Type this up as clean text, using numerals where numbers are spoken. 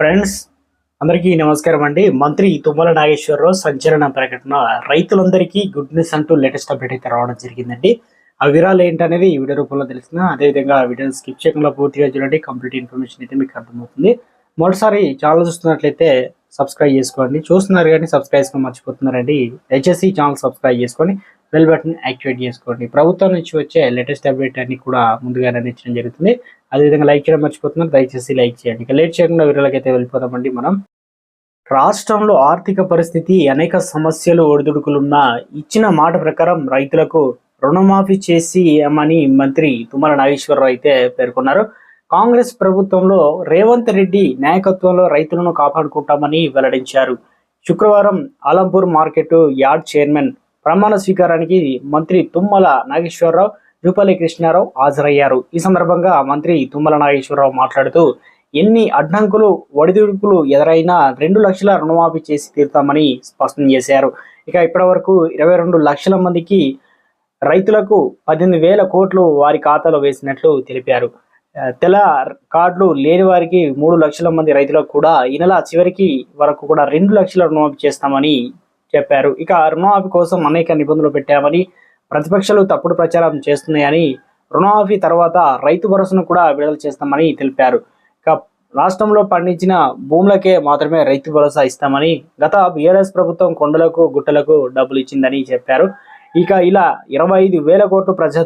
Friends అందరికీ నమస్కారం అండి. మంత్రి తుమ్మల నాగేశ్వరరావు సంచలన ప్రకటన. రైతులందరికీ గుడ్ న్యూస్ అంటూ లేటెస్ట్ అప్డేట్ అయితే రావడం జరిగిందండి. ఆ వివరాలు ఏంటనేది ఈ వీడియో రూపంలో తెలుస్తుంది. అదేవిధంగా వీడియోని స్కిప్ చేయకుండా పూర్తిగా చూడండి. కంప్లీట్ ఇన్ఫర్మేషన్ అయితే మీకు అర్థమవుతుంది. మొదటిసారి ఛానల్ చూస్తున్నట్లయితే సబ్స్క్రైబ్ చేసుకోండి. చూస్తున్నారు కానీ సబ్స్క్రైబ్ చేసుకొని మర్చిపోతున్నారండి. దయచేసి ఛానల్ సబ్స్క్రైబ్ చేసుకొని బెల్ బటన్ యాక్టివేట్ చేసుకోండి. ప్రభుత్వం నుంచి వచ్చే లేటెస్ట్ అప్డేట్ అన్ని కూడా ముందుగానే అందించడం జరుగుతుంది. అదేవిధంగా లైక్ చేయడం మర్చిపోతున్నారు, దయచేసి లైక్ చేయండి. ఇక లేట్ చేయకుండా వీడియోలకి అయితే వెళ్ళిపోదామండి. మనం రాష్ట్రంలో ఆర్థిక పరిస్థితి అనేక సమస్యలు ఒడిదుడుకులున్న ఇచ్చిన మాట ప్రకారం రైతులకు రుణమాఫీ చేసిమని మంత్రి తుమ్మల నాగేశ్వరరావు అయితే పేర్కొన్నారు. కాంగ్రెస్ ప్రభుత్వంలో రేవంత్ రెడ్డి నాయకత్వంలో రైతులను కాపాడుకుంటామని వెల్లడించారు. శుక్రవారం ఆలంపూర్ మార్కెట్ యార్డ్ చైర్మన్ ప్రమాణ స్వీకారానికి మంత్రి తుమ్మల నాగేశ్వరరావు, జూపల్లి కృష్ణారావు హాజరయ్యారు. ఈ సందర్భంగా మంత్రి తుమ్మల నాగేశ్వరరావు మాట్లాడుతూ ఎన్ని అడ్డంకులు ఒడిదుడుకులు ఎదురైనా 2 లక్షల రుణమాఫీ చేసి తీరుతామని స్పష్టం చేశారు. ఇక ఇప్పటి వరకు 22 లక్షల మందికి రైతులకు 18,000 కోట్లు వారి ఖాతాలో వేసినట్లు తెలిపారు. తెల్ల కార్డులు లేని వారికి 3 లక్షల మంది రైతులకు కూడా ఈ నెల చివరికి వరకు కూడా 2 లక్షల రుణమాఫీ చేస్తామని చెప్పారు. ఇక రుణమాఫీ కోసం అనేక నిబంధనలు పెట్టామని, ప్రతిపక్షాలు తప్పుడు ప్రచారం చేస్తున్నాయని, రుణమాఫీ తర్వాత రైతు భరోసాను కూడా విడుదల చేస్తామని తెలిపారు. ఇక రాష్ట్రంలో పండించిన భూములకే మాత్రమే రైతు భరోసా ఇస్తామని, గత బీఆర్ఎస్ ప్రభుత్వం కొండలకు గుట్టలకు డబ్బులు ఇచ్చిందని చెప్పారు. ఇక ఇలా 25,000 కోట్లు ప్రజా